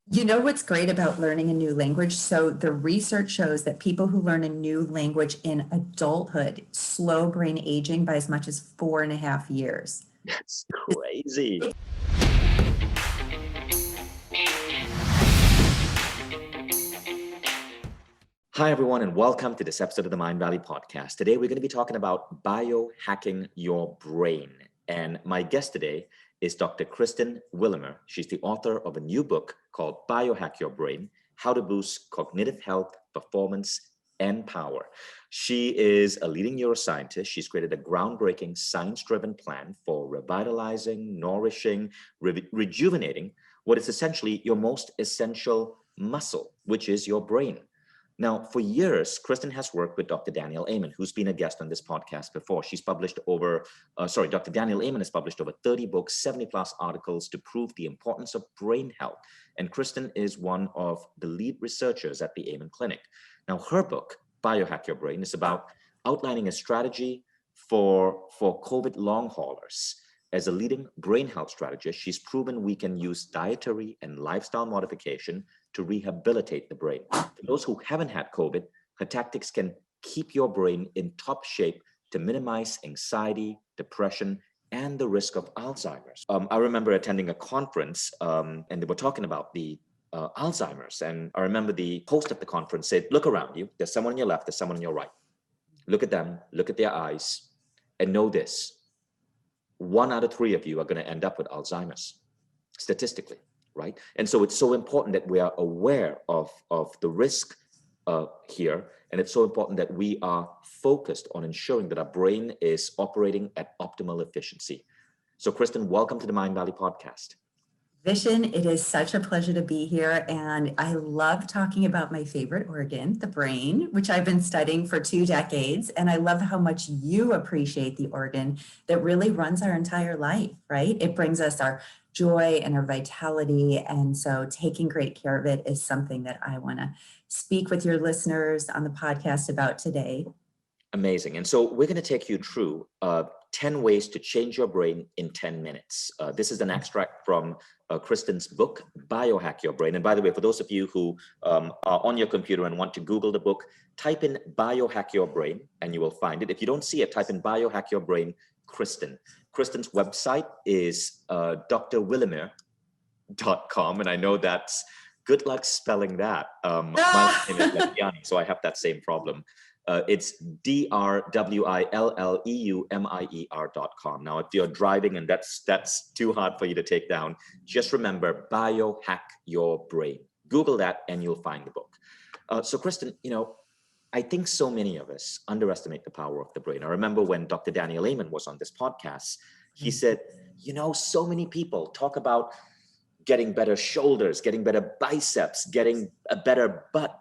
You know what's great about learning a new language? So the research shows that people who learn a new language in adulthood slow brain aging by as much as 4.5 years. That's crazy. Hi, everyone, and welcome to this episode of the Mindvalley podcast. Today, we're going to be talking about biohacking your brain. And my guest today is Dr. Kristen Willeumier. She's the author of a new book called Biohack Your Brain: How to Boost Cognitive Health, Performance, and Power. She is a leading neuroscientist. She's created a groundbreaking science-driven plan for revitalizing, nourishing, rejuvenating what is essentially your most essential muscle, which is your brain. Now, for years, Kristen has worked with Dr. Daniel Amen, who's been a guest on this podcast before. Dr. Daniel Amen has published over 30 books, 70 plus articles to prove the importance of brain health. And Kristen is one of the lead researchers at the Amen Clinic. Now, her book, Biohack Your Brain, is about outlining a strategy for COVID long haulers. As a leading brain health strategist, she's proven we can use dietary and lifestyle modification to rehabilitate the brain. For those who haven't had COVID, her tactics can keep your brain in top shape to minimize anxiety, depression, and the risk of Alzheimer's. I remember attending a conference and they were talking about the Alzheimer's. And I remember the host of the conference said, look around you. There's someone on your left, there's someone on your right. Look at them, look at their eyes, and know this. 1 out of 3 of you are going to end up with Alzheimer's, statistically, right? And so it's so important that we are aware of the risk here. And it's so important that we are focused on ensuring that our brain is operating at optimal efficiency. So Kristen, welcome to the Mindvalley podcast. Vishen, it is such a pleasure to be here. And I love talking about my favorite organ, the brain, which I've been studying for 2 decades. And I love how much you appreciate the organ that really runs our entire life, right? It brings us our joy and our vitality. And so taking great care of it is something that I want to speak with your listeners on the podcast about today. Amazing. And so we're going to take you through 10 ways to change your brain in 10 minutes. This is an extract from Kristen's book, Biohack Your Brain. And by the way, for those of you who are on your computer and want to Google the book, type in Biohack Your Brain and you will find it. If you don't see it, type in Biohack Your Brain, Kristen. Kristen's website is drwilleumier.com. And I know that's good luck spelling that. My name is Lakhiani, so I have that same problem. It's drwilleumier.com. Now, if you're driving and that's too hard for you to take down, just remember Biohack Your Brain. Google that and you'll find the book. So Kristen, I think so many of us underestimate the power of the brain. I remember when Dr. Daniel Amen was on this podcast, he said, so many people talk about getting better shoulders, getting better biceps, getting a better butt.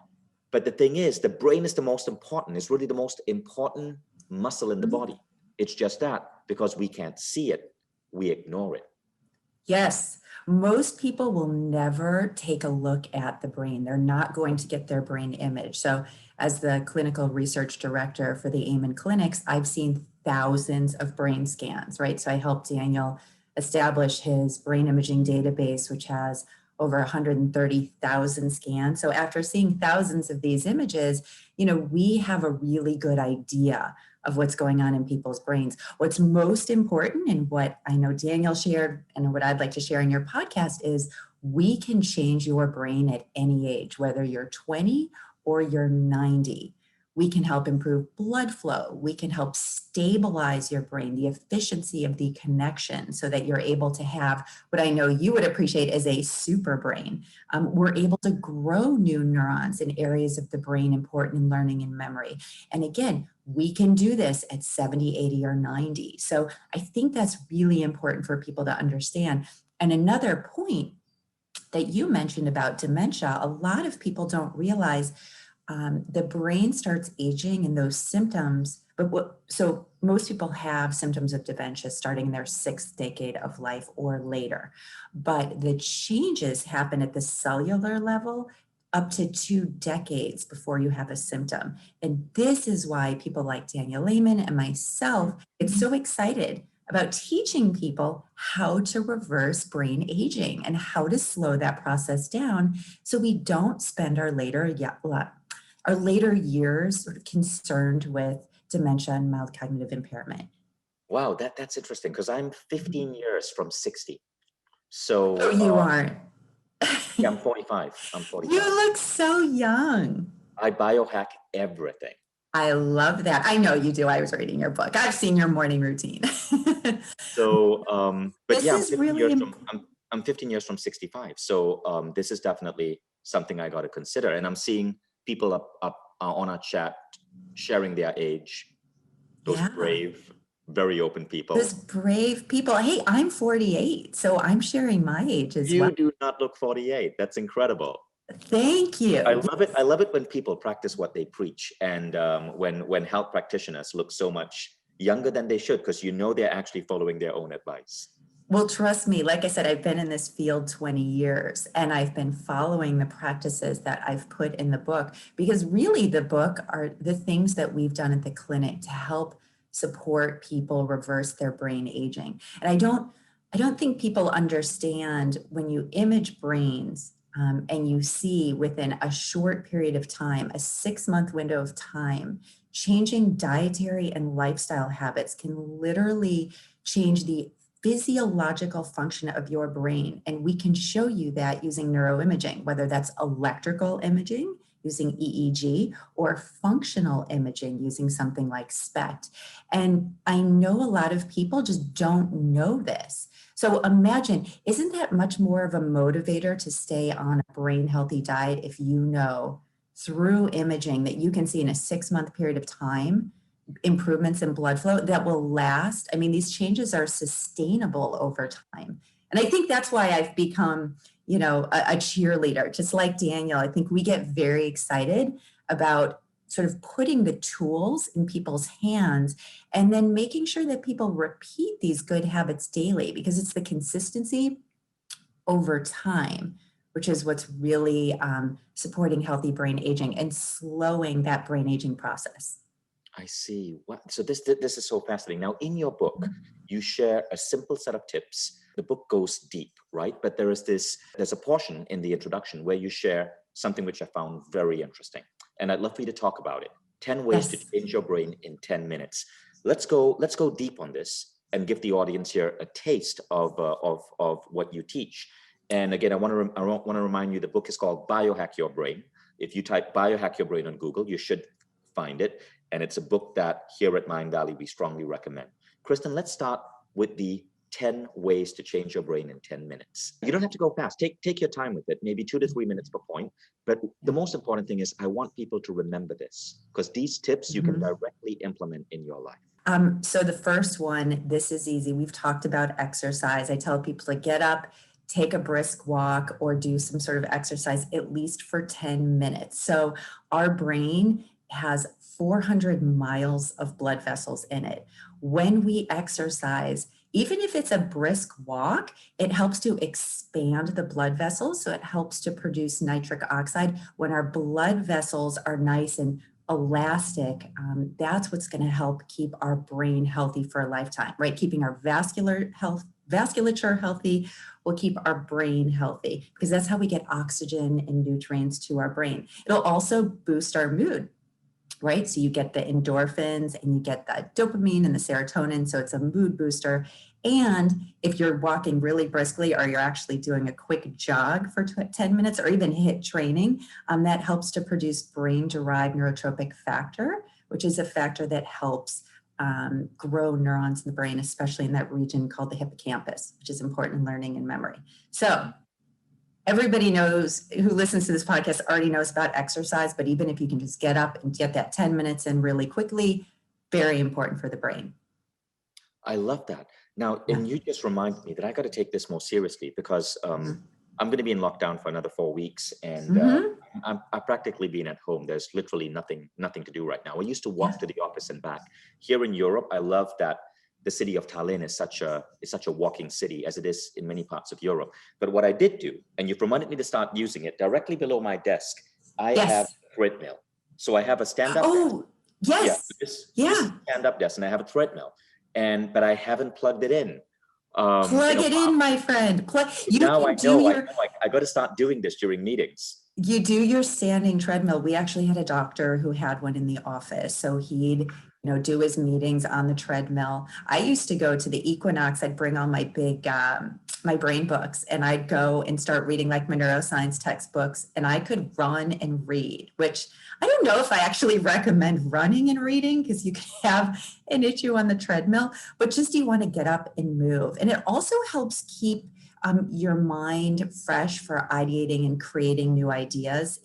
But the thing is, the brain is the most important. It's really the most important muscle in the body. It's just that because we can't see it, we ignore it. Yes. Most people will never take a look at the brain. They're not going to get their brain image. So as the clinical research director for the Amen clinics, I've seen thousands of brain scans, right? So I helped Daniel establish his brain imaging database, which has over 130,000 scans. So after seeing thousands of these images, we have a really good idea of what's going on in people's brains. What's most important, and what I know Daniel shared and what I'd like to share in your podcast, is we can change your brain at any age, whether you're 20 or you're 90. We can help improve blood flow. We can help stabilize your brain, the efficiency of the connection, so that you're able to have what I know you would appreciate as a super brain. We're able to grow new neurons in areas of the brain important in learning and memory. And again, we can do this at 70, 80, or 90. So I think that's really important for people to understand. And another point that you mentioned about dementia, a lot of people don't realize the brain starts aging and those symptoms, so most people have symptoms of dementia starting in their 6th decade of life or later, but the changes happen at the cellular level up to 2 decades before you have a symptom. And this is why people like Daniel Amen and myself get so excited about teaching people how to reverse brain aging and how to slow that process down so we don't spend our later years sort of concerned with dementia and mild cognitive impairment. Wow, that's interesting because I'm 15 years from 60. Oh, So you aren't. yeah, I'm 45. I'm You 45. look so young. I biohack everything. I love that. I know you do. I was reading your book. I've seen your morning routine. So, but This yeah, is really important. I'm 15 years from 65. So this is definitely something I got to consider. And I'm seeing people up on our chat sharing their age. Those Yeah. brave, very open people. Those brave people. Hey, I'm 48, so I'm sharing my age as well. You do not look 48. That's incredible. Thank you. I love it. I love it when people practice what they preach, and when health practitioners look so much younger than they should, because you know they're actually following their own advice. Well, trust me, like I said, I've been in this field 20 years and I've been following the practices that I've put in the book, because really the book are the things that we've done at the clinic to help support people reverse their brain aging. And I don't think people understand when you image brains and you see within a short period of time, a 6-month window of time, changing dietary and lifestyle habits can literally change the physiological function of your brain. And we can show you that using neuroimaging, whether that's electrical imaging using EEG or functional imaging using something like SPECT. And I know a lot of people just don't know this. So imagine, isn't that much more of a motivator to stay on a brain healthy diet if you know through imaging that you can see in a 6-month period of time improvements in blood flow that will last? I mean, these changes are sustainable over time. And I think that's why I've become, a cheerleader, just like Daniel. I think we get very excited about sort of putting the tools in people's hands and then making sure that people repeat these good habits daily, because it's the consistency over time, which is what's really supporting healthy brain aging and slowing that brain aging process. I see. So this is so fascinating. Now, in your book, you share a simple set of tips. The book goes deep, right? But there's a portion in the introduction where you share something which I found very interesting. And I'd love for you to talk about it. 10 ways to change your brain in 10 minutes. Let's go deep on this and give the audience here a taste of what you teach. And again, I want to remind you, the book is called Biohack Your Brain. If you type Biohack Your Brain on Google, you should find it. And it's a book that here at Mindvalley, we strongly recommend. Kristen, let's start with the 10 ways to change your brain in 10 minutes. You don't have to go fast. Take your time with it, maybe 2 to 3 minutes per point. But the most important thing is I want people to remember this, because these tips you can directly implement in your life. So the first one, this is easy. We've talked about exercise. I tell people to get up, take a brisk walk, or do some sort of exercise at least for 10 minutes. So our brain has 400 miles of blood vessels in it. When we exercise, even if it's a brisk walk, it helps to expand the blood vessels. So it helps to produce nitric oxide. When our blood vessels are nice and elastic, that's what's going to help keep our brain healthy for a lifetime, right? Keeping our vasculature healthy will keep our brain healthy, because that's how we get oxygen and nutrients to our brain. It'll also boost our mood, right? So you get the endorphins and you get the dopamine and the serotonin. So it's a mood booster. And if you're walking really briskly, or you're actually doing a quick jog for 10 minutes, or even HIIT training, that helps to produce brain-derived neurotropic factor, which is a factor that helps grow neurons in the brain, especially in that region called the hippocampus, which is important in learning and memory. So everybody knows, who listens to this podcast already knows about exercise, but even if you can just get up and get that 10 minutes in really quickly, very important for the brain. I love that. Now, and you just reminded me that I got to take this more seriously, because I'm going to be in lockdown for another 4 weeks, and I've practically been at home. There's literally nothing to do right now. I used to walk to the office and back. Here in Europe, I love that the city of Tallinn is such a walking city, as it is in many parts of Europe. But what I did do, and you've reminded me to start using it, directly below my desk, I have a treadmill. So I have a stand-up desk. Oh, yes. This stand-up desk, and I have a treadmill. but I haven't plugged it in. Plug it in, my friend. Now I know. I got to start doing this during meetings. You do your standing treadmill. We actually had a doctor who had one in the office. So he'd, do his meetings on the treadmill. I used to go to the Equinox. I'd bring all my big, my brain books, and I'd go and start reading like my neuroscience textbooks, and I could run and read, which I don't know if I actually recommend running and reading because you can have an issue on the treadmill, but just you want to get up and move. And it also helps keep your mind fresh for ideating and creating new ideas.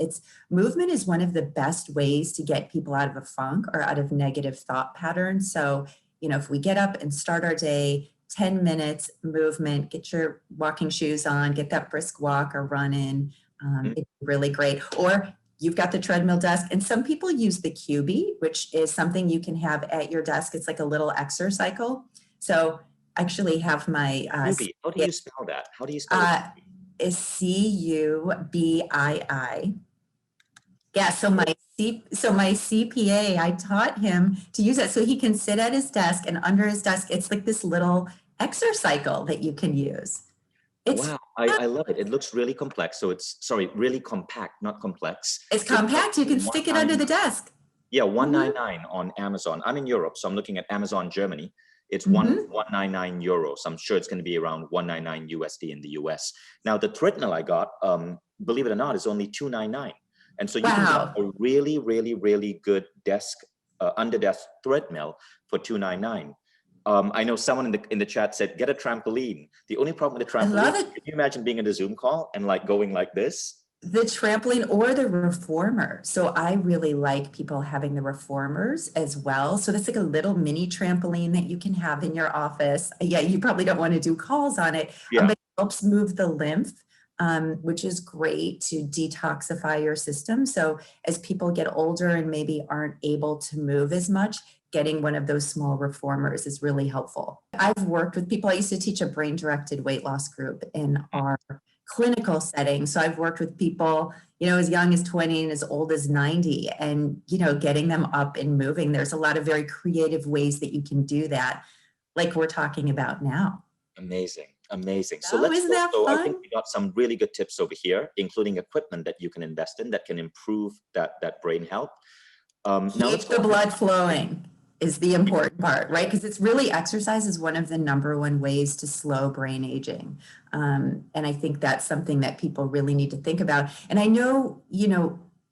Movement is one of the best ways to get people out of a funk or out of negative thought patterns. So, if we get up and start our day, 10 minutes movement, get your walking shoes on, get that brisk walk or run in, it's really great. Or you've got the treadmill desk, and some people use the QB, which is something you can have at your desk. It's like a little exercycle. So actually have my how do you spell that? How do you spell it? Is CUBII. Yeah, so my CPA, I taught him to use it so he can sit at his desk, and under his desk it's like this little exercycle that you can use. Wow, I love it. It looks really complex. So really compact, not complex. It's compact. You can stick it under the desk. Yeah, $199 on Amazon. I'm in Europe, so I'm looking at Amazon Germany. It's €199. So I'm sure it's going to be around $199 USD in the US. Now, the treadmill I got, believe it or not, is only $299. And so you can get a really, really, really good under desk treadmill for $299. I know someone in the chat said, get a trampoline. The only problem with the trampoline, I love it. Can you imagine being in a Zoom call and like going like this? The trampoline or the reformer. So I really like people having the reformers as well. So that's like a little mini trampoline that you can have in your office. Yeah, you probably don't want to do calls on it, but it helps move the lymph, which is great to detoxify your system. So as people get older and maybe aren't able to move as much, getting one of those small reformers is really helpful. I've worked with people. I used to teach a brain-directed weight loss group in our clinical setting. So I've worked with people, as young as 20 and as old as 90, and, getting them up and moving. There's a lot of very creative ways that you can do that, like we're talking about now. Amazing. So isn't that fun? I think we got some really good tips over here, including equipment that you can invest in that can improve that brain health. Keep the blood flowing is the important part, right? Because it's really, exercise is one of the number one ways to slow brain aging. And I think that's something that people really need to think about. And I know,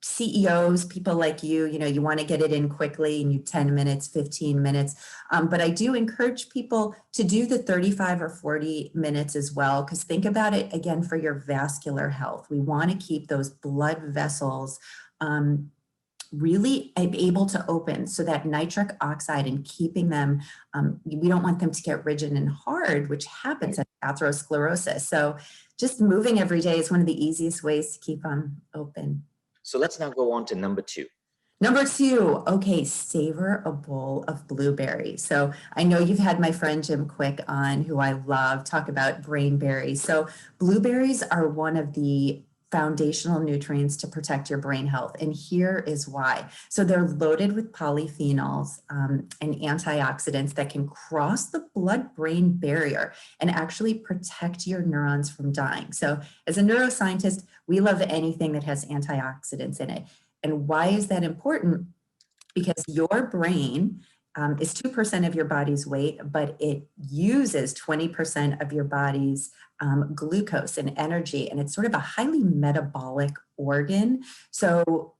CEOs, people like you, you want to get it in quickly and 10 minutes, 15 minutes. But I do encourage people to do the 35 or 40 minutes as well, because think about it again for your vascular health. We want to keep those blood vessels really able to open, so that nitric oxide and keeping them, we don't want them to get rigid and hard, which happens at atherosclerosis. So just moving every day is one of the easiest ways to keep them open. So let's now go on to number 2. Number 2, okay, savor a bowl of blueberries. So I know you've had my friend Jim Quick on, who I love, talk about brain berries. So blueberries are one of the foundational nutrients to protect your brain health. And here is why. So they're loaded with polyphenols and antioxidants that can cross the blood-brain barrier and actually protect your neurons from dying. So as a neuroscientist, we love anything that has antioxidants in it. And why is that important? Because your brain is 2% of your body's weight, but it uses 20% of your body's glucose and energy, and it's sort of a highly metabolic organ. So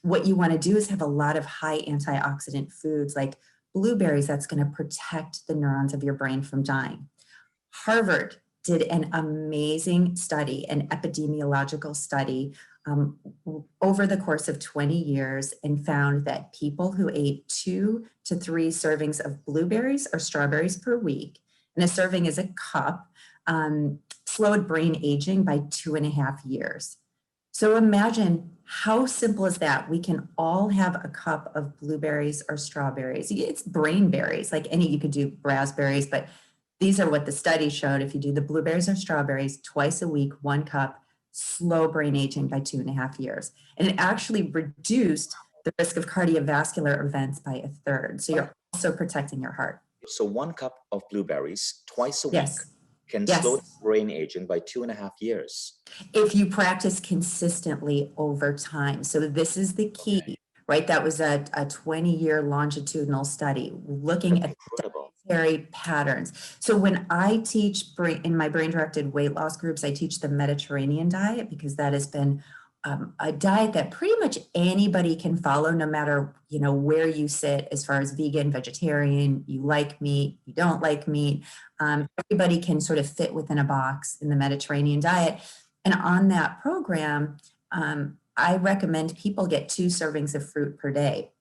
what you want to do is have a lot of high antioxidant foods like blueberries. That's going to protect the neurons of your brain from dying. Harvard did an amazing study, an epidemiological study over the course of 20 years, and found that people who ate 2 to 3 servings of blueberries or strawberries per week, and a serving is a cup, slowed brain aging by 2.5 years. So imagine how simple is that? We can all have a cup of blueberries or strawberries. It's brain berries, like you could do raspberries, but these are what the study showed. If you do the blueberries or strawberries twice a week, 1 cup, slow brain aging by 2.5 years. And it actually reduced the risk of cardiovascular events by 1/3. So you're also protecting your heart. So 1 cup of blueberries twice a week Yes. can slow Yes. brain aging by 2.5 years. If you practice consistently over time. So this is the key, Okay. right? That was a 20-year longitudinal study looking That's at incredible. dietary patterns. So when I teach in my brain-directed weight loss groups, I teach the Mediterranean diet because that has been a diet that pretty much anybody can follow, no matter, where you sit as far as vegan, vegetarian, you like meat, you don't like meat. Everybody can sort of fit within a box in the Mediterranean diet. And on that program, I recommend people get 2 servings of fruit per day.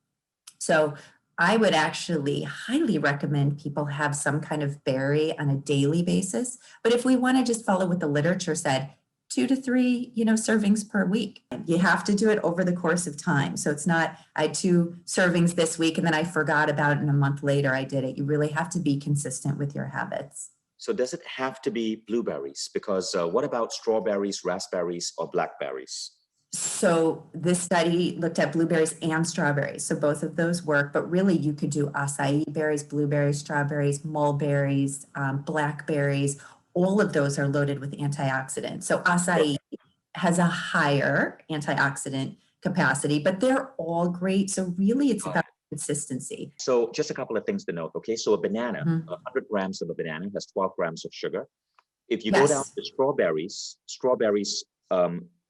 So I would actually highly recommend people have some kind of berry on a daily basis. But if we want to just follow what the literature said, 2 to 3, servings per week. You have to do it over the course of time. So it's not, I had 2 servings this week and then I forgot about it and a month later I did it. You really have to be consistent with your habits. So does it have to be blueberries? Because what about strawberries, raspberries, or blackberries? So this study looked at blueberries and strawberries. So both of those work, but really you could do acai berries, blueberries, strawberries, mulberries, blackberries. All of those are loaded with antioxidants. So acai has a higher antioxidant capacity, but they're all great. So really it's about consistency. So just a couple of things to note. Okay, so a banana, Mhm. 100 grams of a banana has 12 grams of sugar. If you go Yes. down to strawberries,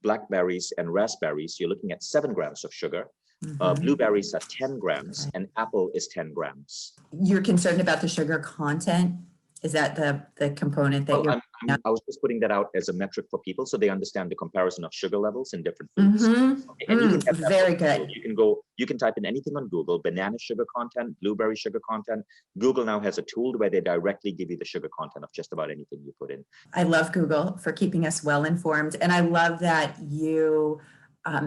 blackberries, and raspberries, you're looking at 7 grams of sugar. Mhm. Blueberries are 10 grams, and apple is 10 grams. You're concerned about the sugar content? Is that the component that Well, you're? I was just putting that out as a metric for people so they understand the comparison of sugar levels in different foods. Okay, and you can get that Very from Google. good. You can type in anything on Google, banana sugar content, blueberry sugar content. Google now has a tool where they directly give you the sugar content of just about anything you put in. I love Google for keeping us well informed. And I love that you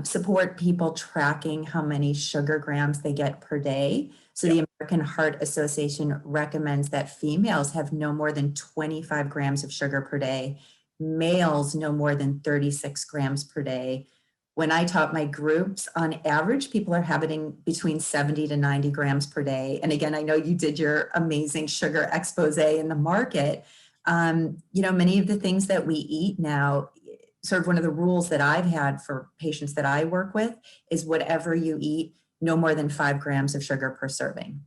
support people tracking how many sugar grams they get per day. So the American Heart Association recommends that females have no more than 25 grams of sugar per day, males no more than 36 grams per day. When I taught my groups, on average, people are having between 70 to 90 grams per day. And again, I know you did your amazing sugar expose in the market. Many of the things that we eat now, sort of one of the rules that I've had for patients that I work with is whatever you eat, no more than 5 grams of sugar per serving.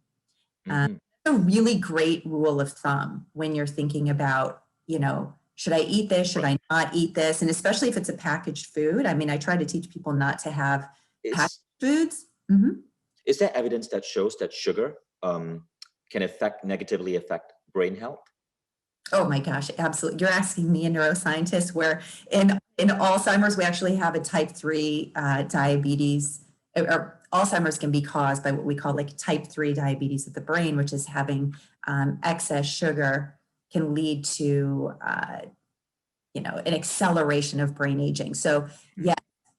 Mm-hmm. A really great rule of thumb when you're thinking about, should I eat this? Should I not eat this? And especially if it's a packaged food. I mean, I try to teach people not to have packaged foods. Mm-hmm. Is there evidence that shows that sugar can negatively affect brain health? Oh my gosh, absolutely. You're asking me, a neuroscientist, where in Alzheimer's, we actually have a type 3 diabetes, or Alzheimer's can be caused by what we call like type 3 diabetes of the brain, which is having excess sugar can lead to, an acceleration of brain aging. So yeah,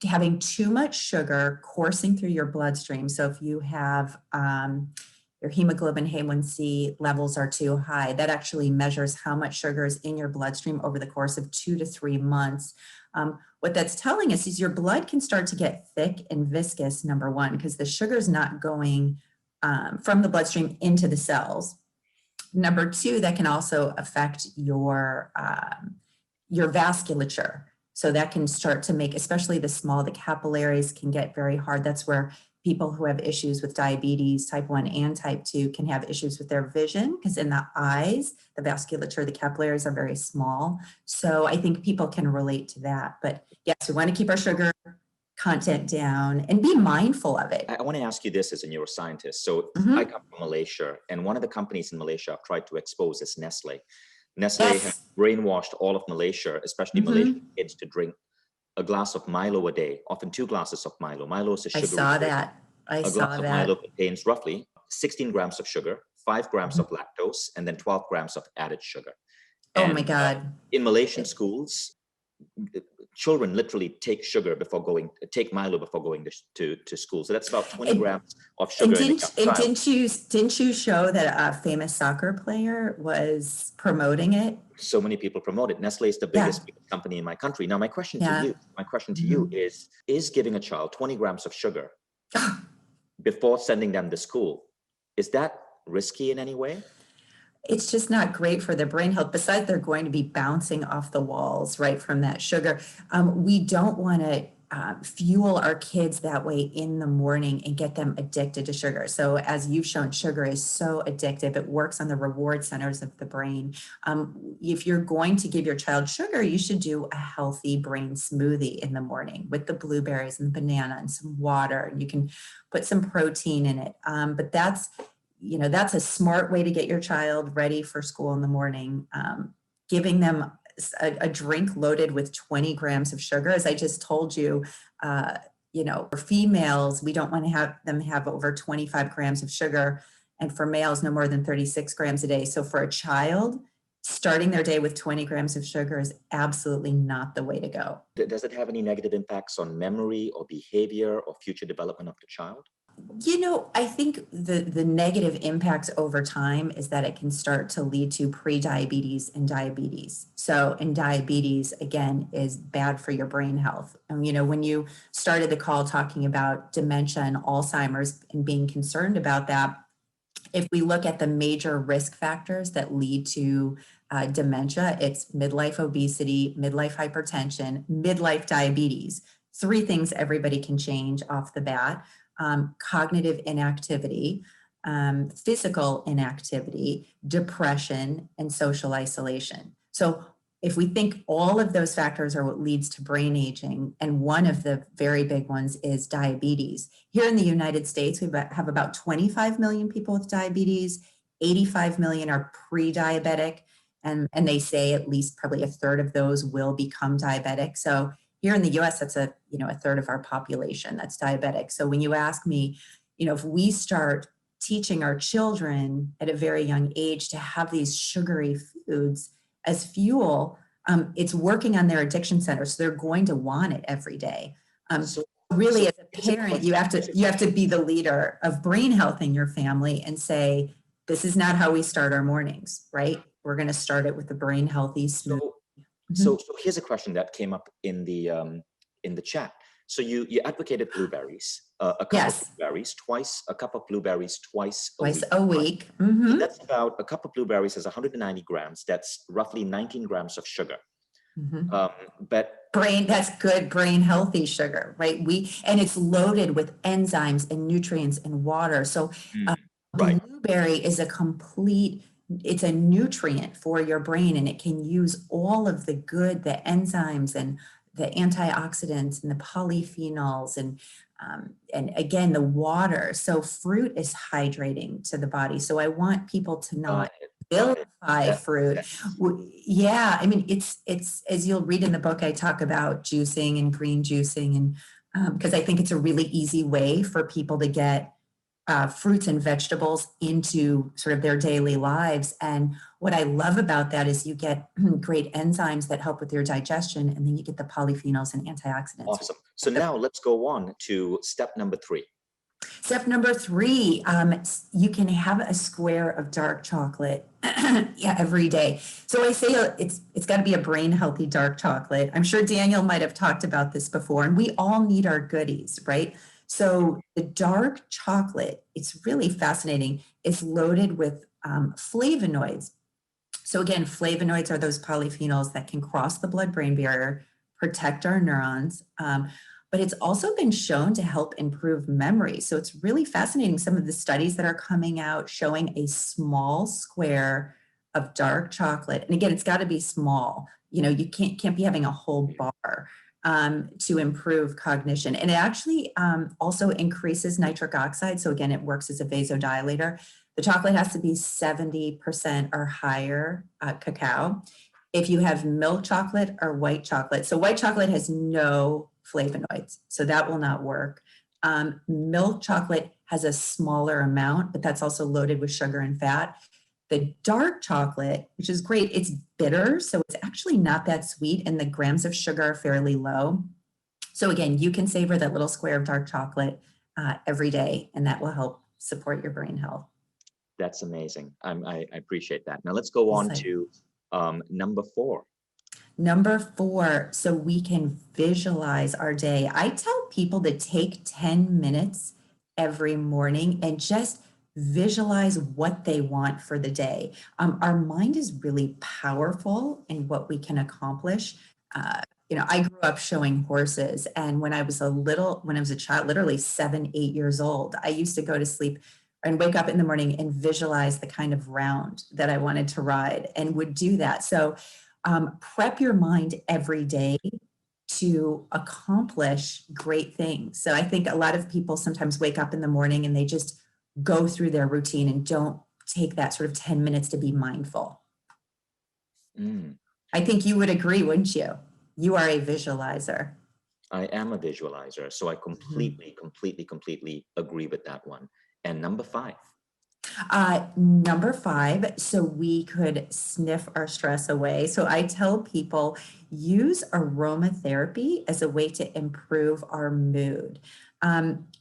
having too much sugar coursing through your bloodstream. So if you have your hemoglobin A1C levels are too high, that actually measures how much sugar is in your bloodstream over the course of 2 to 3 months. What that's telling us is your blood can start to get thick and viscous, number one, because the sugar is not going from the bloodstream into the cells. Number two, that can also affect your vasculature. So that can start to make, especially the capillaries can get very hard. That's where people who have issues with diabetes, type 1 and type 2, can have issues with their vision, because in the eyes, the vasculature, the capillaries are very small. So I think people can relate to that. But yes, we want to keep our sugar content down and be mindful of it. I want to ask you this as a neuroscientist. So I come from Malaysia, and one of the companies in Malaysia I've tried to expose is Nestle. Nestle has brainwashed all of Malaysia, especially Malaysian kids, to drink a glass of Milo a day, often 2 glasses of Milo. Milo is a sugary I saw that. A glass of Milo contains roughly 16 grams of sugar, 5 grams of lactose, and then 12 grams of added sugar. And, oh my God. In Malaysian schools, children literally take Milo before going to school. So that's about 20 grams of sugar. Didn't you show that a famous soccer player was promoting it? So many people promote it. Nestle is the biggest company in my country. Now, my question to you is giving a child 20 grams of sugar before sending them to school, is that risky in any way? it's just not great for their brain health. Besides, they're going to be bouncing off the walls, right, from that sugar. We don't want to fuel our kids that way in the morning and get them addicted to sugar. So as you've shown, sugar is so addictive. It works on the reward centers of the brain. If you're going to give your child sugar, you should do a healthy brain smoothie in the morning with the blueberries and the banana and some water. And you can put some protein in it. But that's a smart way to get your child ready for school in the morning. Giving them a drink loaded with 20 grams of sugar, as I just told you, for females, we don't want to have them have over 25 grams of sugar, and for males, no more than 36 grams a day. So for a child, starting their day with 20 grams of sugar is absolutely not the way to go. Does it have any negative impacts on memory or behavior or future development of the child? I think the negative impacts over time is that it can start to lead to pre-diabetes and diabetes. So, and diabetes, again, is bad for your brain health. And, when you started the call talking about dementia and Alzheimer's and being concerned about that, if we look at the major risk factors that lead to dementia, it's midlife obesity, midlife hypertension, midlife diabetes. 3 things everybody can change off the bat. Cognitive inactivity, physical inactivity, depression, and social isolation. So if we think all of those factors are what leads to brain aging, and one of the very big ones is diabetes. Here in the United States, we have about 25 million people with diabetes, 85 million are pre-diabetic, and they say at least probably a third of those will become diabetic. So here in the US, that's a third of our population that's diabetic. So when you ask me, if we start teaching our children at a very young age to have these sugary foods as fuel, it's working on their addiction center. So they're going to want it every day. So really, as a parent, you have to be the leader of brain health in your family and say, this is not how we start our mornings, right? We're going to start it with the brain healthy smooth. So here's a question that came up in the chat. So you advocated blueberries, a cup of blueberries twice, a cup of blueberries twice a week. So that's about a cup of blueberries is 190 grams. That's roughly 19 grams of sugar. But that's good brain healthy sugar, right? And it's loaded with enzymes and nutrients and water. So blueberry is it's a nutrient for your brain, and it can use all of the enzymes and the antioxidants and the polyphenols and again, the water. So fruit is hydrating to the body. So I want people to not vilify fruit. Yeah, I mean, it's as you'll read in the book, I talk about juicing and green juicing, and because I think it's a really easy way for people to get fruits and vegetables into sort of their daily lives. And what I love about that is you get great enzymes that help with your digestion, and then you get the polyphenols and antioxidants. Awesome. So now let's go on to step number 3. Step number 3, you can have a square of dark chocolate every day. So I say it's got to be a brain healthy dark chocolate. I'm sure Daniel might have talked about this before, and we all need our goodies, right? So the dark chocolate, it's really fascinating. It's loaded with flavonoids. So again, flavonoids are those polyphenols that can cross the blood-brain barrier, protect our neurons, but it's also been shown to help improve memory. So it's really fascinating, some of the studies that are coming out showing a small square of dark chocolate. And again, it's got to be small. You can't be having a whole bar. To improve cognition. And it actually also increases nitric oxide. So again, it works as a vasodilator. The chocolate has to be 70% or higher cacao. If you have milk chocolate or white chocolate, so white chocolate has no flavonoids, so that will not work. Milk chocolate has a smaller amount, but that's also loaded with sugar and fat. The dark chocolate, which is great, it's bitter, so it's actually not that sweet, and the grams of sugar are fairly low. So again, you can savor that little square of dark chocolate every day, and that will help support your brain health. That's amazing. I appreciate that. Now let's go on to number 4. Number 4, so we can visualize our day. I tell people to take 10 minutes every morning and just visualize what they want for the day. Our mind is really powerful in what we can accomplish. I grew up showing horses, and when I was a child, literally 7, 8 years old, I used to go to sleep and wake up in the morning and visualize the kind of round that I wanted to ride and would do that. So prep your mind every day to accomplish great things. So I think a lot of people sometimes wake up in the morning and they just go through their routine and don't take that sort of 10 minutes to be mindful. I think you would agree, wouldn't you? You are a visualizer. I am a visualizer, so I completely agree with that one. And number 5. Number 5, so we could sniff our stress away. So I tell people, use aromatherapy as a way to improve our mood.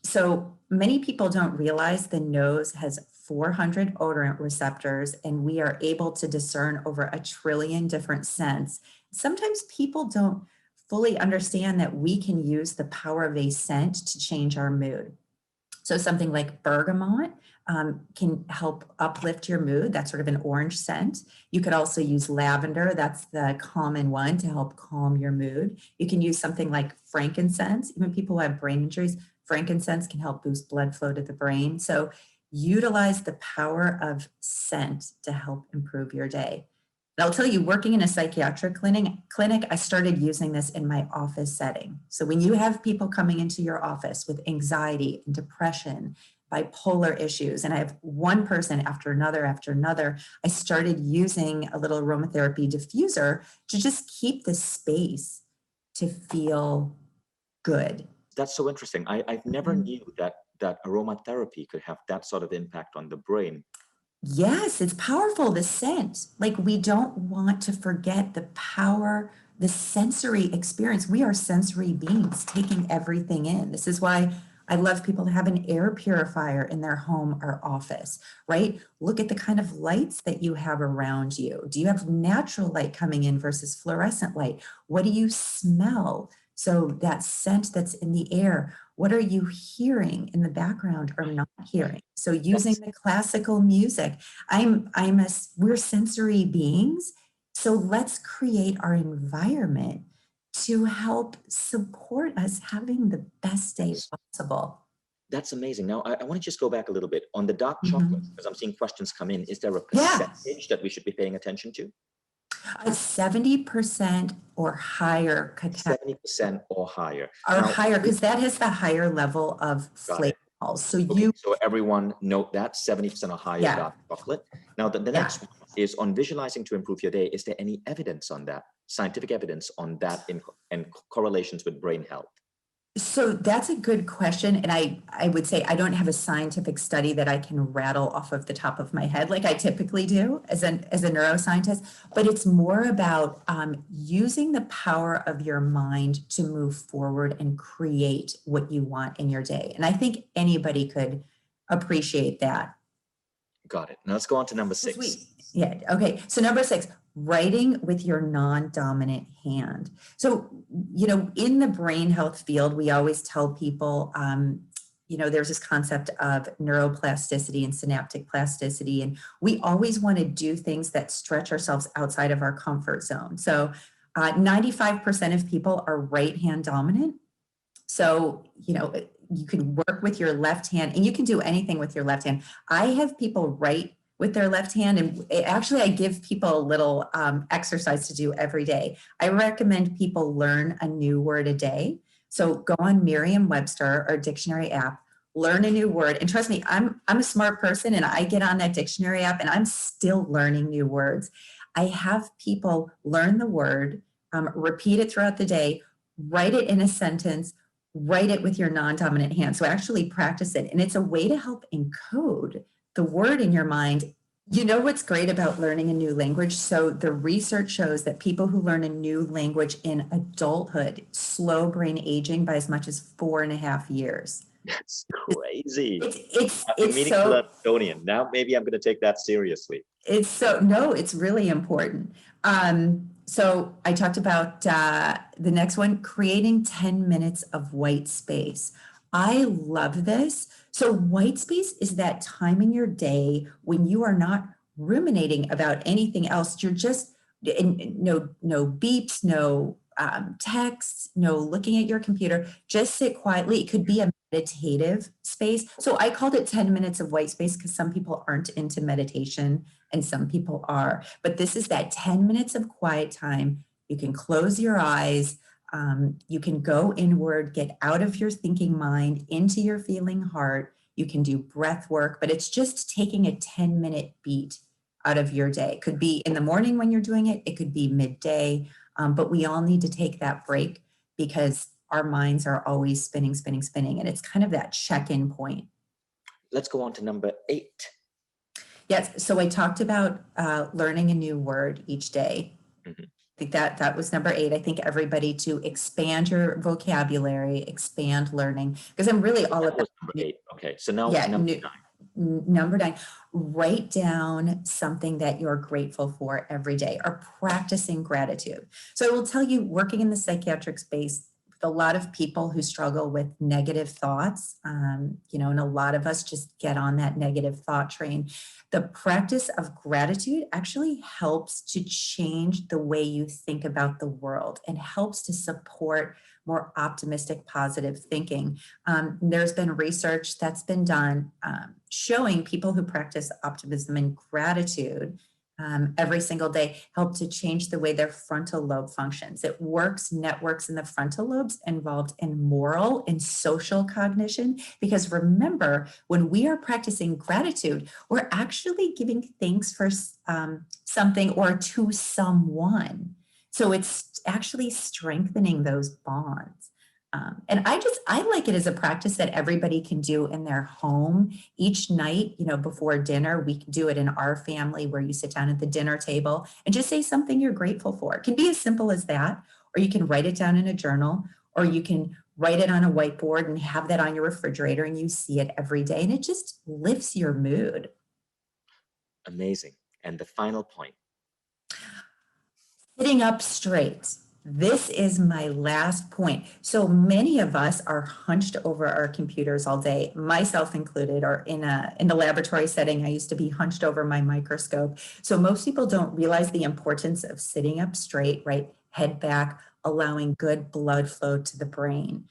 So many people don't realize the nose has 400 odorant receptors, and we are able to discern over 1 trillion different scents. Sometimes people don't fully understand that we can use the power of a scent to change our mood. So something like bergamot can help uplift your mood. That's sort of an orange scent. You could also use lavender. That's the common one to help calm your mood. You can use something like frankincense. Even people who have brain injuries, frankincense can help boost blood flow to the brain. So utilize the power of scent to help improve your day. And I'll tell you, working in a psychiatric clinic, I started using this in my office setting. So when you have people coming into your office with anxiety and depression, bipolar issues, and I have one person after another, I started using a little aromatherapy diffuser to just keep the space to feel good. That's so interesting. I've never knew that aromatherapy could have that sort of impact on the brain. Yes, it's powerful, the scent. Like, we don't want to forget the power, the sensory experience. We are sensory beings taking everything in. This is why I love people to have an air purifier in their home or office, right? Look at the kind of lights that you have around you. Do you have natural light coming in versus fluorescent light? What do you smell? So that scent that's in the air, what are you hearing in the background or not hearing? So using the classical music, we're sensory beings. So let's create our environment to help support us having the best day possible. That's amazing. Now, I want to just go back a little bit on the dark chocolate, because I'm seeing questions come in. Is there a percentage that we should be paying attention to? 70% or higher. 70% or higher. Or higher, because that has the higher level of flavor. So everyone note that 70% or higher dark chocolate. Now, the next one is on visualizing to improve your day. Is there any evidence on that, scientific evidence on that and correlations with brain health? So that's a good question. And I would say I don't have a scientific study that I can rattle off of the top of my head like I typically do as a neuroscientist, but it's more about using the power of your mind to move forward and create what you want in your day. And I think anybody could appreciate that. Got it. Now let's go on to number 6. Sweet. Yeah. Okay. So number 6, writing with your non-dominant hand. So, in the brain health field, we always tell people, there's this concept of neuroplasticity and synaptic plasticity, and we always want to do things that stretch ourselves outside of our comfort zone. So 95% of people are right hand dominant. So, you can work with your left hand, and you can do anything with your left hand. I have people write with their left hand, and actually I give people a little exercise to do every day. I recommend people learn a new word a day. So go on Merriam-Webster or dictionary app, learn a new word, and trust me, I'm a smart person, and I get on that dictionary app and I'm still learning new words. I have people learn the word, repeat it throughout the day, write it in a sentence, write it with your non-dominant hand. So actually practice it. And it's a way to help encode the word in your mind. You know what's great about learning a new language? So the research shows that people who learn a new language in adulthood slow brain aging by as much as 4.5 years. That's crazy. It's meaning to learn Estonian. Now maybe I'm going to take that seriously. It's really important. So I talked about the next one, creating 10 minutes of white space. I love this. So white space is that time in your day when you are not ruminating about anything else. You're just no beeps, no texts, no looking at your computer. Just sit quietly. It could be a meditative space. So I called it 10 minutes of white space because some people aren't into meditation and some people are. But this is that 10 minutes of quiet time. You can close your eyes. You can go inward, get out of your thinking mind into your feeling heart. You can do breath work, but it's just taking a 10-minute beat out of your day. It could be in the morning when you're doing it. It could be midday, but we all need to take that break because our minds are always spinning, spinning, spinning. And it's kind of that check-in point. Let's go on to number 8. Yes. So I talked about learning a new word each day. Mm-hmm. I think that was number 8. I think everybody to expand your vocabulary, expand learning, because I'm really all That about was number 8. Okay, so now yeah, number 9. Number 9, write down something that you're grateful for every day or practicing gratitude. So I will tell you, working in the psychiatric space, with a lot of people who struggle with negative thoughts, and a lot of us just get on that negative thought train. The practice of gratitude actually helps to change the way you think about the world and helps to support more optimistic, positive thinking. There's been research that's been done showing people who practice optimism and gratitude every single day help to change the way their frontal lobe functions. It networks in the frontal lobes involved in moral and social cognition. Because remember, when we are practicing gratitude, we're actually giving thanks for something or to someone. So it's actually strengthening those bonds. And I like it as a practice that everybody can do in their home each night, before dinner. We can do it in our family where you sit down at the dinner table and just say something you're grateful for. It can be as simple as that, or you can write it down in a journal, or you can write it on a whiteboard and have that on your refrigerator and you see it every day. And it just lifts your mood. Amazing. And the final point. Sitting up straight. This is my last point. So many of us are hunched over our computers all day, myself included, or in the laboratory setting. I used to be hunched over my microscope. So most people don't realize the importance of sitting up straight, right? Head back, allowing good blood flow to the brain.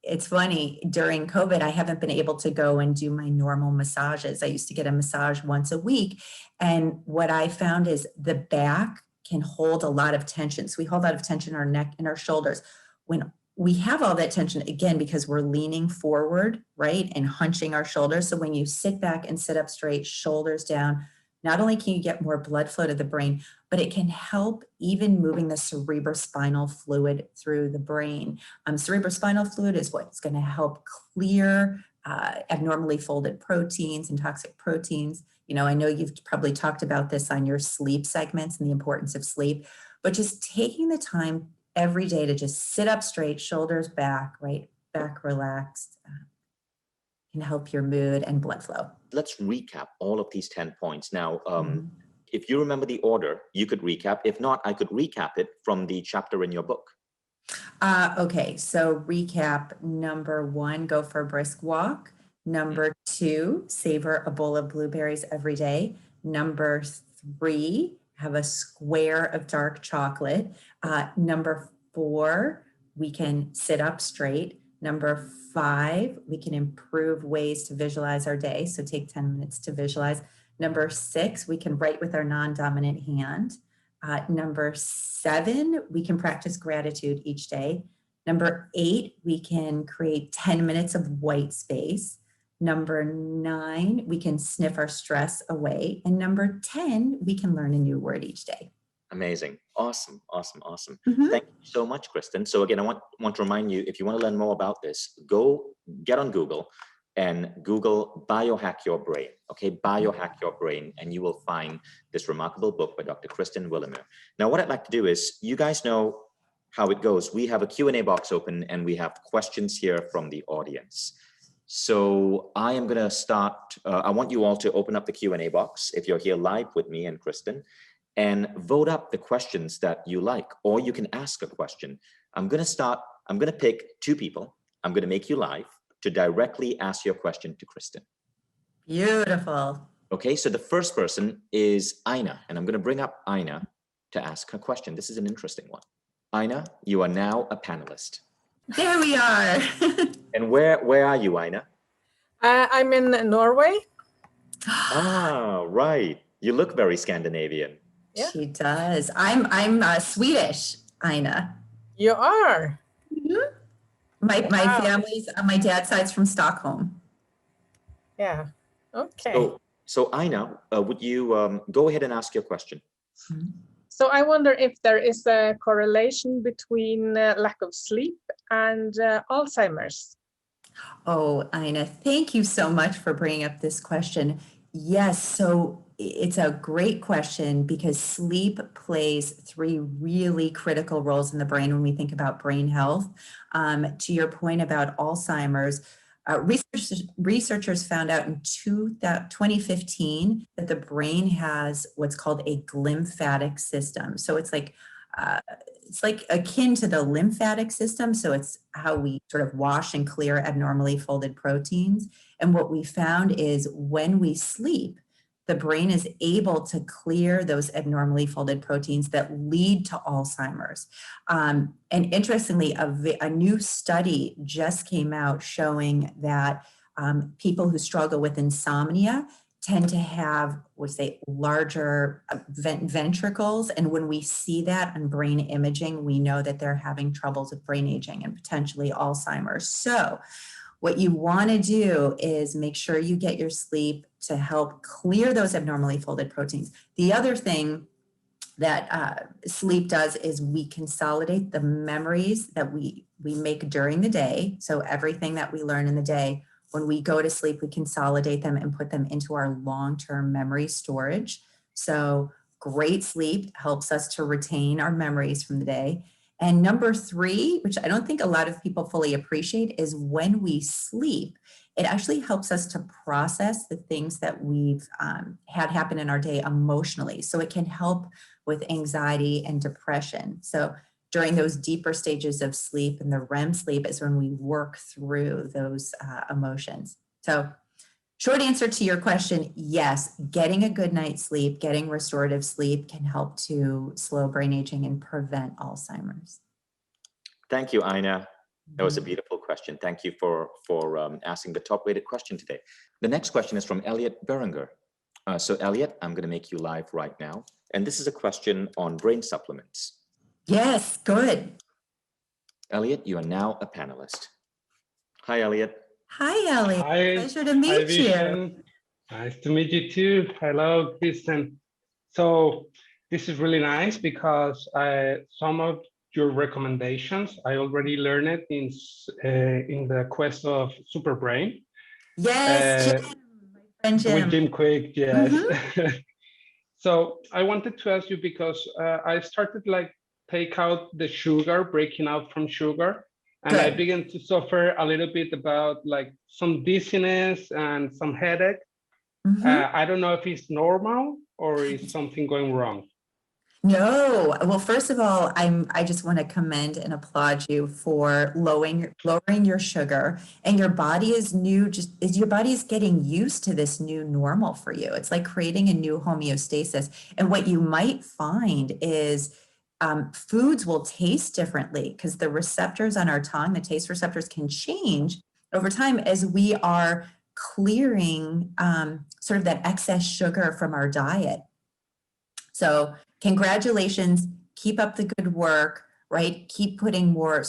It's funny, during COVID, I haven't been able to go and do my normal massages. I used to get a massage once a week. And what I found is the back can hold a lot of tension. So we hold a lot of tension in our neck and our shoulders. When we have all that tension, again, because we're leaning forward, right, and hunching our shoulders. So when you sit back and sit up straight, shoulders down, not only can you get more blood flow to the brain, but it can help even moving the cerebrospinal fluid through the brain. Cerebrospinal fluid is what's going to help clear abnormally folded proteins and toxic proteins. I know you've probably talked about this on your sleep segments and the importance of sleep, but just taking the time every day to just sit up straight, shoulders back, right, back relaxed, can help your mood and blood flow. Let's recap all of these 10 points. Now, if you remember the order, you could recap. If not, I could recap it from the chapter in your book. Okay, so recap: number 1, go for a brisk walk. Number 2, savor a bowl of blueberries every day. Number 3, have a square of dark chocolate. Number 4, we can sit up straight. Number 5, we can improve ways to visualize our day. So take 10 minutes to visualize. Number 6, we can write with our non-dominant hand. Number 7, we can practice gratitude each day. Number 8, we can create 10 minutes of white space. Number 9, we can sniff our stress away. And number 10, we can learn a new word each day. Amazing. Awesome. Thank you so much, Kristen. So again, I want to remind you, if you want to learn more about this, go get on Google and Google biohack your brain. Okay, biohack your brain, and you will find this remarkable book by Dr. Kristen Willeumier. Now, what I'd like to do is, you guys know how it goes. We have a Q&A box open and we have questions here from the audience. So I am going to start. I want you all to open up the Q&A box if you're here live with me and Kristen, and vote up the questions that you like, or you can ask a question. I'm going to pick 2 people, I'm going to make you live to directly ask your question to Kristen. Beautiful. Okay, so the first person is Aina, and I'm going to bring up Aina to ask her question. This is an interesting one. Aina, you are now a panelist. There we are. And where are you, Aina? I'm in Norway. Ah, right. You look very Scandinavian. Yeah. She does. I'm Swedish, Ina. You are. Mhm. My Wow. family's on my dad's side's from Stockholm. Yeah. Okay. So Aina, would you go ahead and ask your question? So I wonder if there is a correlation between lack of sleep and Alzheimer's. Oh, Ina, thank you so much for bringing up this question. Yes, so it's a great question because sleep plays three really critical roles in the brain when we think about brain health. To your point about Alzheimer's, researchers found out in 2015 that the brain has what's called a glymphatic system. So it's like akin to the lymphatic system. So it's how we sort of wash and clear abnormally folded proteins. And what we found is when we sleep, the brain is able to clear those abnormally folded proteins that lead to Alzheimer's. And interestingly, a new study just came out showing that people who struggle with insomnia tend to have, larger ventricles. And when we see that on brain imaging, we know that they're having troubles with brain aging and potentially Alzheimer's. So what you want to do is make sure you get your sleep to help clear those abnormally folded proteins. The other thing that sleep does is we consolidate the memories that we make during the day. So everything that we learn in the day, when we go to sleep, we consolidate them and put them into our long-term memory storage. So great sleep helps us to retain our memories from the day. And number three, which I don't think a lot of people fully appreciate, is when we sleep, it actually helps us to process the things that we've had happen in our day emotionally. So it can help with anxiety and depression. So during those deeper stages of sleep and the REM sleep is when we work through those emotions. So short answer to your question, yes, getting a good night's sleep, getting restorative sleep can help to slow brain aging and prevent Alzheimer's. Thank you, Aina. That was a beautiful question. Thank you for asking the top-rated question today. The next question is from Elliot Berenger. So Elliot, I'm going to make you live right now. And this is a question on brain supplements. Yes, good. Elliot, you are now a panelist. Hi, Elliot. Hi, Elliot. Hi. Pleasure to meet you. Vishen. Nice to meet you too. Hello, Kristen. So this is really nice because some of your recommendations I already learned it in the quest of Super Brain. Yes, Jim, my friend Jim. With Jim Quick, yes. So I wanted to ask you because I started take out the sugar, breaking out from sugar. And Good. I began to suffer a little bit about some dizziness and some headache. I don't know if it's normal or is something going wrong. No. Well, first of all, I just want to commend and applaud you for lowering your sugar, and your body is your body is getting used to this new normal for you. It's like creating a new homeostasis. And what you might find is foods will taste differently because the receptors on our tongue, the taste receptors, can change over time as we are clearing sort of that excess sugar from our diet. So congratulations, keep up the good work, right? Keep putting more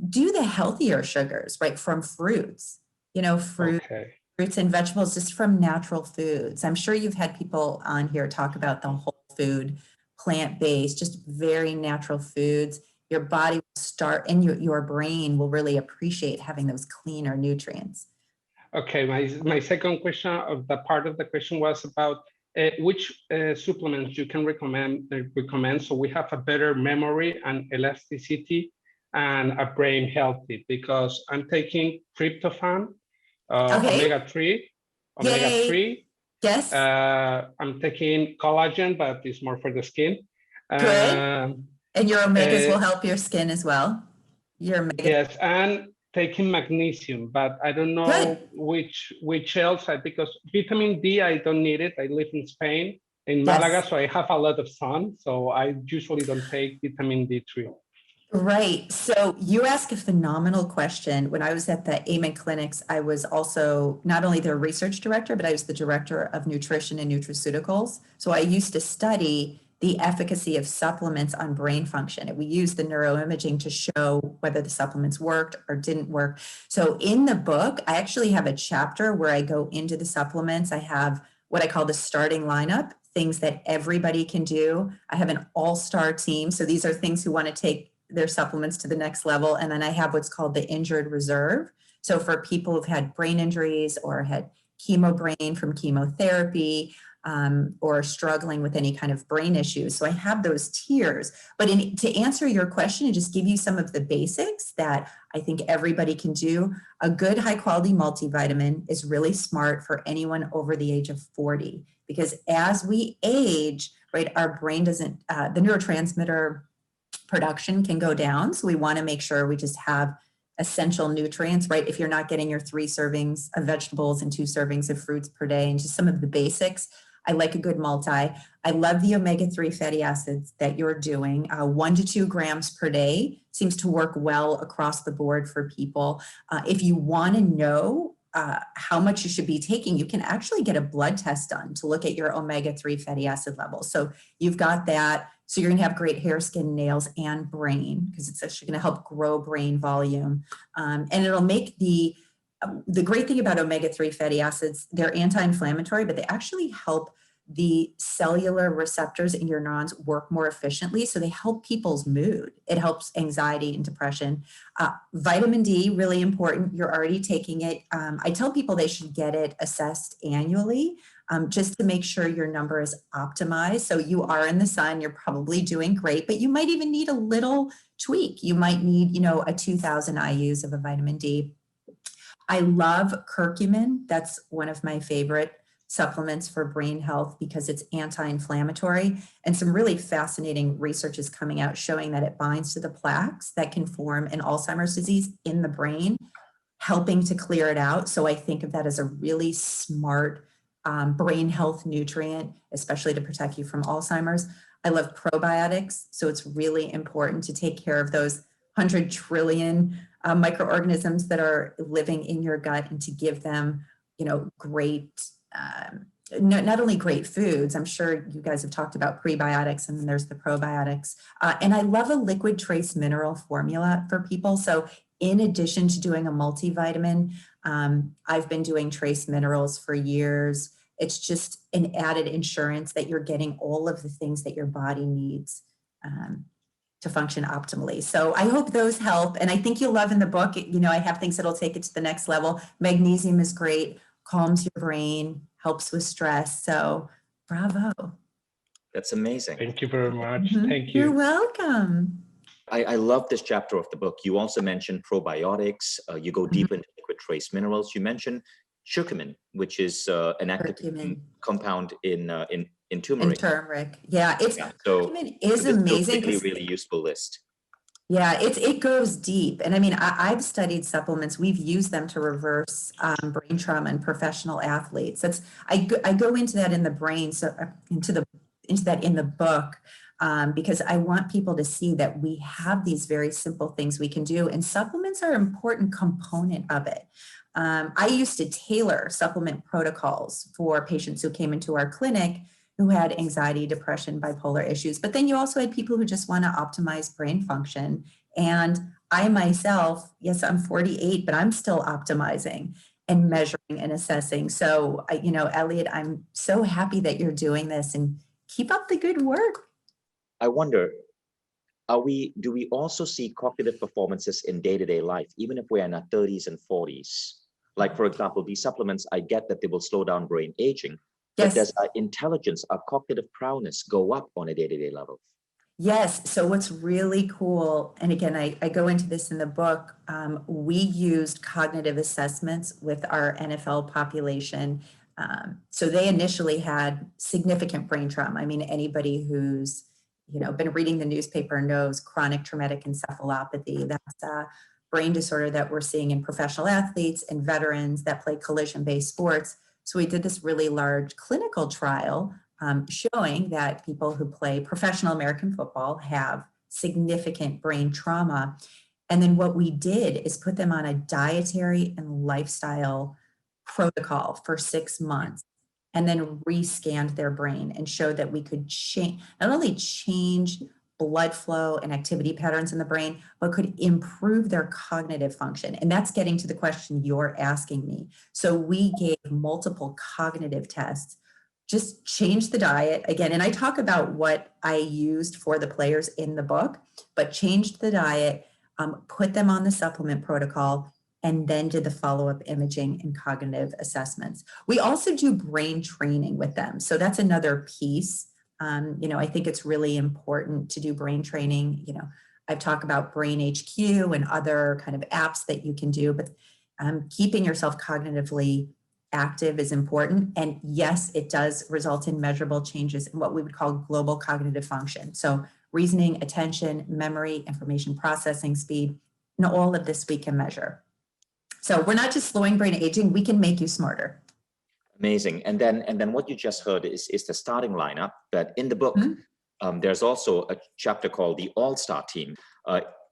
do the healthier sugars, right? From fruits, fruits and vegetables, just from natural foods. I'm sure you've had people on here talk about the whole food, plant-based, just very natural foods. Your body will start and your brain will really appreciate having those cleaner nutrients. Okay, my second question of the part of the question was about which supplements you can recommend so we have a better memory and elasticity and a brain healthy, because I'm taking tryptophan, omega-3. Yes. I'm taking collagen, but it's more for the skin. Good. And your omegas will help your skin as well. Your omegas. Yes, and taking magnesium, but I don't know Good. which else. Because vitamin D, I don't need it. I live in Spain, in Malaga, Yes. so I have a lot of sun. So I usually don't take vitamin D3. Right. So you ask a phenomenal question. When I was at the Amen clinics, I was also not only their research director, but I was the director of nutrition and nutraceuticals. So I used to study the efficacy of supplements on brain function. And we used the neuroimaging to show whether the supplements worked or didn't work. So in the book, I actually have a chapter where I go into the supplements. I have what I call the starting lineup, things that everybody can do. I have an all-star team. So these are things who want to take their supplements to the next level. And then I have what's called the injured reserve. So for people who've had brain injuries or had chemo brain from chemotherapy, or struggling with any kind of brain issues. So I have those tiers. But to answer your question and just give you some of the basics that I think everybody can do, a good high quality multivitamin is really smart for anyone over the age of 40, because as we age, right, our brain doesn't, the neurotransmitter production can go down. So we want to make sure we just have essential nutrients, right? If you're not getting your 3 servings of vegetables and 2 servings of fruits per day, and just some of the basics, I like a good multi. I love the omega-3 fatty acids that you're doing. 1 to 2 grams per day seems to work well across the board for people. If you want to know how much you should be taking, you can actually get a blood test done to look at your omega-3 fatty acid levels. So you've got that. So you're gonna have great hair, skin, nails, and brain, because it's actually gonna help grow brain volume. And it'll make the great thing about omega-3 fatty acids, they're anti-inflammatory, but they actually help the cellular receptors in your neurons work more efficiently. So they help people's mood. It helps anxiety and depression. Vitamin D, really important. You're already taking it. I tell people they should get it assessed annually, just to make sure your number is optimized. So you are in the sun, you're probably doing great, but you might even need a little tweak. You might need, a 2000 IUs of a vitamin D. I love curcumin. That's one of my favorite supplements for brain health because it's anti-inflammatory, and some really fascinating research is coming out showing that it binds to the plaques that can form in Alzheimer's disease in the brain, helping to clear it out. So I think of that as a really smart brain health nutrient, especially to protect you from Alzheimer's. I love probiotics. So it's really important to take care of those 100 trillion microorganisms that are living in your gut, and to give them, great, not only great foods. I'm sure you guys have talked about prebiotics, and then there's the probiotics. And I love a liquid trace mineral formula for people. So in addition to doing a multivitamin, I've been doing trace minerals for years. It's just an added insurance that you're getting all of the things that your body needs to function optimally. So I hope those help. And I think you'll love in the book, I have things that'll take it to the next level. Magnesium is great, calms your brain, helps with stress. So bravo. That's amazing. Thank you very much. Mhm. Thank you. You're welcome. I love this chapter of the book. You also mentioned probiotics. You go deep into liquid trace minerals. You mentioned curcumin, which is an active compound in turmeric. And turmeric. Yeah, So curcumin is this amazing. is a really useful list. Yeah, it goes deep. And I mean, I've studied supplements. We've used them to reverse brain trauma in professional athletes. I go into that in the brain, so into that in the book, because I want people to see that we have these very simple things we can do, and supplements are an important component of it. I used to tailor supplement protocols for patients who came into our clinic who had anxiety, depression, bipolar issues. But then you also had people who just want to optimize brain function. And I myself, yes, I'm 48, but I'm still optimizing and measuring and assessing. So, Elliot, I'm so happy that you're doing this, and keep up the good work. I wonder, do we also see cognitive performances in day-to-day life, even if we're in our 30s and 40s? Like, for example, these supplements, I get that they will slow down brain aging, but does our intelligence, our cognitive prowess go up on a day-to-day level? Yes. So what's really cool, and again, I go into this in the book, we used cognitive assessments with our NFL population. So they initially had significant brain trauma. I mean, anybody who's been reading the newspaper knows chronic traumatic encephalopathy. That's brain disorder that we're seeing in professional athletes and veterans that play collision-based sports. So we did this really large clinical trial showing that people who play professional American football have significant brain trauma. And then what we did is put them on a dietary and lifestyle protocol for 6 months, and then rescanned their brain and showed that we could not only change blood flow and activity patterns in the brain, but could improve their cognitive function. And that's getting to the question you're asking me. So we gave multiple cognitive tests, just changed the diet again. And I talk about what I used for the players in the book, but changed the diet, put them on the supplement protocol, and then did the follow-up imaging and cognitive assessments. We also do brain training with them. So that's another piece. I think it's really important to do brain training. I've talked about Brain HQ and other kind of apps that you can do, but keeping yourself cognitively active is important. And yes, it does result in measurable changes in what we would call global cognitive function. So reasoning, attention, memory, information processing speed, and all of this we can measure. So we're not just slowing brain aging, we can make you smarter. Amazing. And then what you just heard is the starting lineup. But in the book, there's also a chapter called the All-Star Team.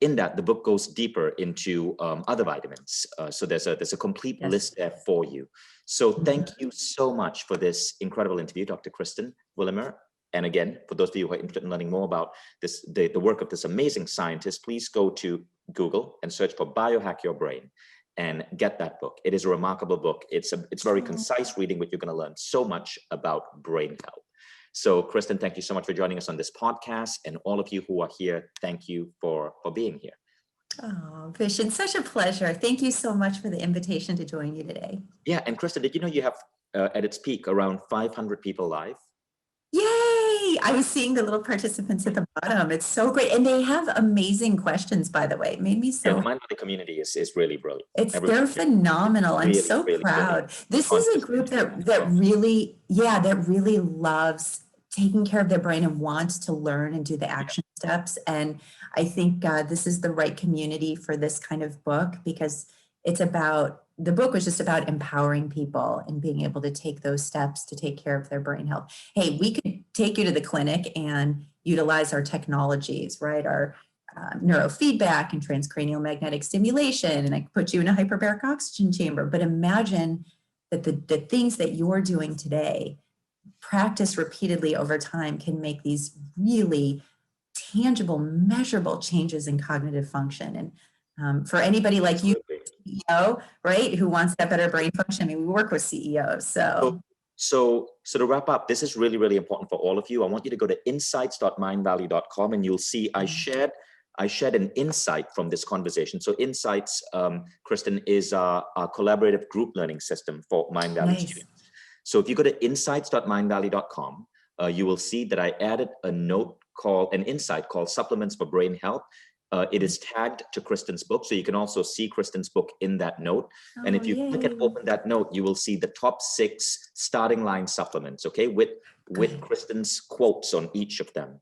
In that, the book goes deeper into other vitamins. So there's a complete list there for you. So thank you so much for this incredible interview, Dr. Kristen Willeumier. And again, for those of you who are interested in learning more about this, the work of this amazing scientist, please go to Google and search for Biohack Your Brain and get that book. It is a remarkable book. It's very concise reading, but you're going to learn so much about brain health. So Kristen, thank you so much for joining us on this podcast. And all of you who are here, thank you for being here. Oh, Vishen, such a pleasure. Thank you so much for the invitation to join you today. Yeah, and Kristen, did you know you have at its peak around 500 people live? Yay! I was seeing the little participants at the bottom. It's so great. And they have amazing questions, by the way. It made me so... Yeah, the Mindvalley community is really brilliant. They're phenomenal. I'm so proud. This is a group that really loves taking care of their brain and wants to learn and do the action steps. And I think this is the right community for this kind of book, because the book was just about empowering people and being able to take those steps to take care of their brain health. Hey, we could take you to the clinic and utilize our technologies, right? Our neurofeedback and transcranial magnetic stimulation, and I could put you in a hyperbaric oxygen chamber. But imagine that the things that you're doing today, practice repeatedly over time, can make these really tangible, measurable changes in cognitive function. And for anybody like you, CEO, right, who wants that better brain function, I mean, we work with CEOs. So to wrap up, this is really, really important for all of you. I want you to go to insights.mindvalley.com, and you'll see I shared an insight from this conversation. So Insights, Kristen, is our collaborative group learning system for Mindvalley students. So if you go to insights.mindvalley.com, you will see that I added an insight called Supplements for Brain Health. It is tagged to Kristen's book, so you can also see Kristen's book in that note. And if you click and open that note, you will see the top 6 starting line supplements, okay, with Kristen's quotes on each of them.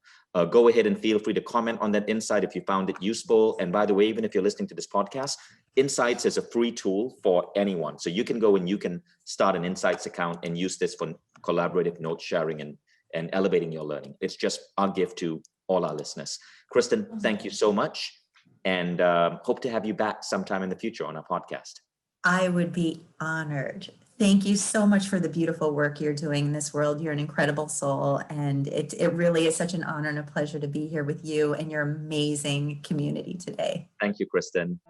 Go ahead and feel free to comment on that insight if you found it useful. And by the way, even if you're listening to this podcast, Insights is a free tool for anyone. So you can go and you can start an Insights account and use this for collaborative note sharing and elevating your learning. It's just our gift to all our listeners. Kristen, thank you so much, and hope to have you back sometime in the future on our podcast. I would be honored. Thank you so much for the beautiful work you're doing in this world. You're an incredible soul, and it really is such an honor and a pleasure to be here with you and your amazing community today. Thank you, Kristen.